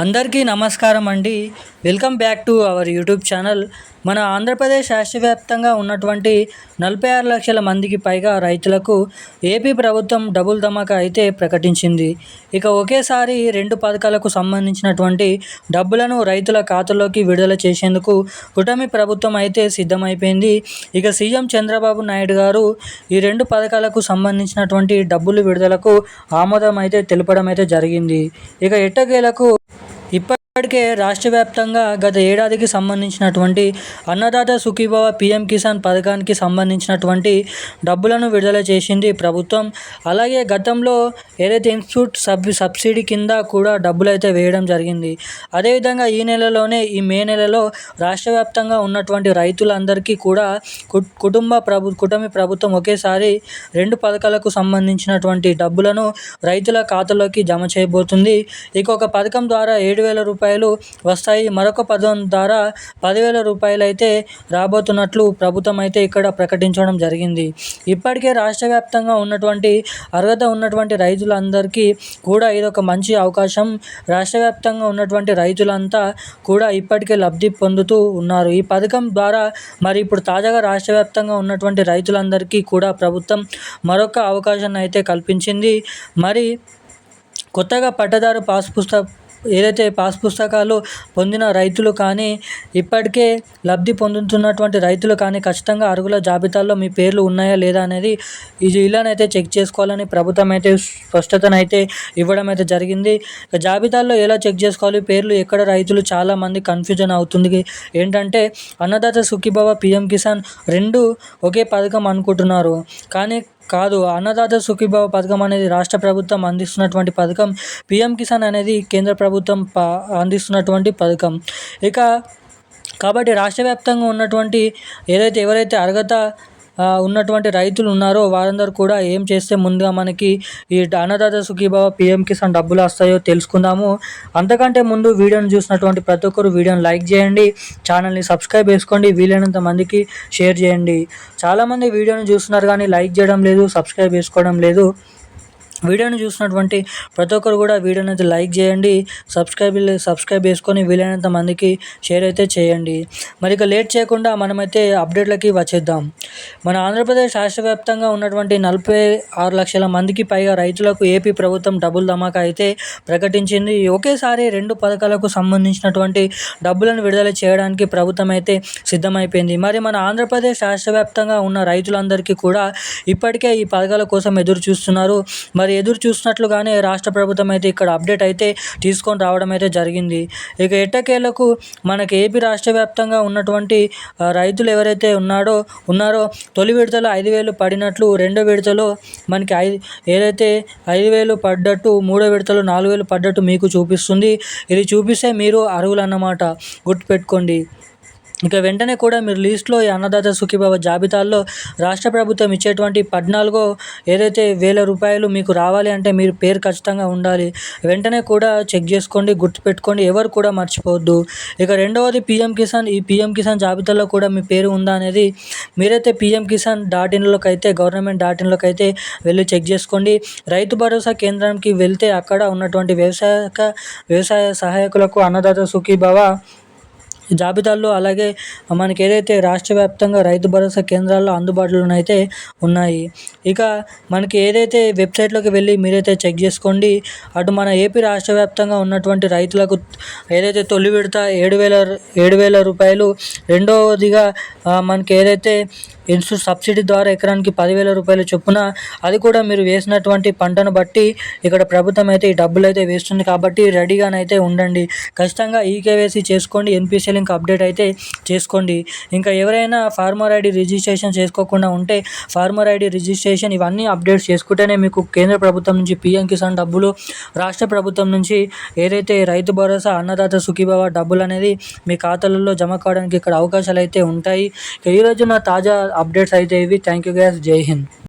అందరికీ నమస్కారం అండి. Welcome back to our YouTube channel. మన ఆంధ్రప్రదేశ్ రాష్ట్ర వ్యాప్తంగా ఉన్నటువంటి 46 లక్షల మందికి పైగా రైతులకు ఏపీ ప్రభుత్వం డబుల్ ధమాకా అయితే ప్రకటించింది. ఇక ఒకేసారి 2 పథకాలకు సంబంధించినటువంటి డబ్బులను రైతుల ఖాతాలోకి విడుదల చేసేందుకు కూటమి ప్రభుత్వం అయితే సిద్ధమైపోయింది. ఇక సీఎం చంద్రబాబు నాయుడు గారు ఈ 2 పథకాలకు సంబంధించినటువంటి డబ్బులు విడుదలకు ఆమోదం అయితే తెలపడం అయితే జరిగింది. ఇక ఎట్టకేలకు ఇప్పటికే రాష్ట్ర వ్యాప్తంగా గత ఏడాదికి సంబంధించినటువంటి అన్నదాత సుఖీభవ పీఎం కిసాన్ పథకానికి సంబంధించినటువంటి డబ్బులను విడుదల చేసింది ప్రభుత్వం. అలాగే గతంలో ఏదైతే ఇన్స్టిట్యూట్ సబ్సిడీ కింద కూడా డబ్బులు అయితే వేయడం జరిగింది. అదేవిధంగా ఈ మే నెలలో రాష్ట్ర వ్యాప్తంగా ఉన్నటువంటి రైతులందరికీ కూడా కూటమి ప్రభుత్వం ఒకేసారి 2 పథకాలకు సంబంధించినటువంటి డబ్బులను రైతుల ఖాతాలోకి జమ చేయబోతుంది. ఇక ఒక పథకం ద్వారా 7,000 రూపాయలు వస్తాయి. మరొక పథకం ద్వారా 10,000 రూపాయలు అయితే రాబోతున్నట్లు ప్రభుత్వం అయితే ఇక్కడ ప్రకటించడం జరిగింది. ఇప్పటికే రాష్ట్ర వ్యాప్తంగా ఉన్నటువంటి అర్హత ఉన్నటువంటి రైతులందరికీ కూడా ఇదొక మంచి అవకాశం. రాష్ట్ర వ్యాప్తంగా ఉన్నటువంటి రైతులంతా కూడా ఇప్పటికే లబ్ధి పొందుతూ ఉన్నారు. ఈ పథకం ద్వారా మరి ఇప్పుడు తాజాగా రాష్ట్ర వ్యాప్తంగా ఉన్నటువంటి రైతులందరికీ కూడా ప్రభుత్వం మరొక అవకాశాన్ని అయితే కల్పించింది. మరి కొత్తగా పట్టదారు పాస్ పుస్తకాలు పొందిన రైతులు కానీ, ఇప్పటికే లబ్ధి పొందుతున్నటువంటి రైతులు కానీ ఖచ్చితంగా అర్హుల జాబితాలో మీ పేర్లు ఉన్నాయా లేదా అనేది ఇలానైతే చెక్ చేసుకోవాలని ప్రభుత్వం అయితే స్పష్టతనైతే ఇవ్వడం అయితే జరిగింది. జాబితాల్లో ఎలా చెక్ చేసుకోవాలి, పేర్లు ఎక్కడ, రైతులు చాలామంది కన్ఫ్యూజన్ అవుతుంది. ఏంటంటే అన్నదాత సుఖీభవ పీఎం కిసాన్ 2 ఒకే పథకం అనుకుంటున్నారు. కానీ కాదు. అన్నదాత సుఖీభవ పథకం అనేది రాష్ట్ర ప్రభుత్వం అందిస్తున్నటువంటి పథకం. పీఎం కిసాన్ అనేది కేంద్ర ప్రభుత్వం అందిస్తున్నటువంటి పథకం. కాబట్టి రాష్ట్ర వ్యాప్తంగా ఉన్నటువంటి ఎవరైతే అర్హత ఉన్నటువంటి రైతులు ఉన్నారో వారందరూ కూడా ఏం చేస్తే ముందుగా మనకి ఈ అన్నదాత సుఖీభవ పీఎం కిసాన్ డబ్బులు వస్తాయో తెలుసుకుందాము. అంతకంటే ముందు వీడియోని చూసినటువంటి ప్రతి ఒక్కరు వీడియోని లైక్ చేయండి, ఛానల్ని సబ్స్క్రైబ్ చేసుకోండి, వీలైనంత మందికి షేర్ చేయండి. చాలామంది వీడియోని చూస్తున్నారు కానీ లైక్ చేయడం లేదు, సబ్స్క్రైబ్ చేసుకోవడం లేదు. వీడియోని చూసినటువంటి ప్రతి ఒక్కరు కూడా వీడియోని అయితే లైక్ చేయండి, సబ్స్క్రైబ్ చేసుకొని వీలైనంత మందికి షేర్ అయితే చేయండి. మరి ఇక లేట్ చేయకుండా మనమైతే అప్డేట్లకి వచ్చేద్దాం. మన ఆంధ్రప్రదేశ్ రాష్ట్ర వ్యాప్తంగా ఉన్నటువంటి 46 లక్షల మందికి పైగా రైతులకు ఏపీ ప్రభుత్వం డబుల్ ధమాకా అయితే ప్రకటించింది. ఒకేసారి 2 పథకాలకు సంబంధించినటువంటి డబ్బులను విడుదల చేయడానికి ప్రభుత్వం అయితే సిద్ధమైపోయింది. మరి మన ఆంధ్రప్రదేశ్ రాష్ట్ర వ్యాప్తంగా ఉన్న రైతులందరికీ కూడా ఇప్పటికే ఈ పథకాల కోసం ఎదురు చూస్తున్నారు. మరి ఎదురు చూసినట్లుగానే రాష్ట్ర ప్రభుత్వం అయితే ఇక్కడ అప్డేట్ అయితే తీసుకొని రావడం అయితే జరిగింది. ఇక ఎట్టకేలకు మనకి ఏపీ రాష్ట్ర వ్యాప్తంగా ఉన్నటువంటి రైతులు ఎవరైతే ఉన్నారో తొలి విడతలో 5,000 పడినట్లు, రెండో విడతలో మనకి 5,000 పడ్డట్టు, మూడో విడతలో 4,000 పడ్డట్టు మీకు చూపిస్తుంది. ఇది చూపిస్తే మీరు అర్హులు అన్నమాట, గుర్తుపెట్టుకోండి. ఇక వెంటనే కూడా మీరు లిస్ట్లో ఈ అన్నదాత సుఖీభవ జాబితాల్లో రాష్ట్ర ప్రభుత్వం ఇచ్చేటువంటి 14,000 రూపాయలు మీకు రావాలి అంటే మీరు పేరు ఖచ్చితంగా ఉండాలి. వెంటనే కూడా చెక్ చేసుకోండి, గుర్తుపెట్టుకోండి, ఎవరు కూడా మర్చిపోవద్దు. ఇక రెండవది పీఎం కిసాన్. ఈ పీఎం కిసాన్ జాబితాలో కూడా మీ పేరు ఉందా అనేది మీరైతే pmkisan.in.లోకి అయితే government.in.లోకి అయితే వెళ్ళి చెక్ చేసుకోండి. రైతు భరోసా కేంద్రానికి వెళ్తే అక్కడ ఉన్నటువంటి వ్యవసాయ సహాయకులకు అన్నదాత సుఖీభవ జాబితాల్లో అలాగే మనకి ఏదైతే రాష్ట్ర వ్యాప్తంగా రైతు భరోసా కేంద్రాల్లో అందుబాటులోనైతే ఉన్నాయి. ఇక మనకి ఏదైతే వెబ్సైట్లోకి వెళ్ళి మీరైతే చెక్ చేసుకోండి. అటు మన ఏపీ రాష్ట్ర వ్యాప్తంగా ఉన్నటువంటి రైతులకు ఏదైతే తొలి విడత 7,000 రూపాయలు, రెండవదిగా మనకి ఏదైతే ఇన్స్టిట్యూట్ సబ్సిడీ ద్వారా ఎకరానికి 10,000 రూపాయలు చొప్పున, అది కూడా మీరు వేసినటువంటి పంటను బట్టి ఇక్కడ ప్రభుత్వం అయితే ఈ డబ్బులు అయితే వేస్తుంది. కాబట్టి రెడీగానైతే ఉండండి. ఖచ్చితంగా ఈకేవైసీ చేసుకోండి, ఎన్పిసి లింక్ అప్డేట్ అయితే చేసుకోండి. ఇంకా ఎవరైనా ఫార్మర్ ఐడి రిజిస్ట్రేషన్ చేసుకోకుండా ఉంటే ఫార్మర్ ఐడి రిజిస్ట్రేషన్ ఇవన్నీ అప్డేట్స్ చేసుకుంటేనే మీకు కేంద్ర ప్రభుత్వం నుంచి పీఎం కిసాన్ డబ్బులు, రాష్ట్ర ప్రభుత్వం నుంచి ఏదైతే రైతు భరోసా అన్నదాత సుఖీభవ డబ్బులు అనేది మీ ఖాతాలలో జమ కావడానికి ఇక్కడ అవకాశాలు అయితే ఉంటాయి. ఈరోజు నా తాజా అప్డేట్స్ అయితే ఇవి. Thank you guys. జై హింద్.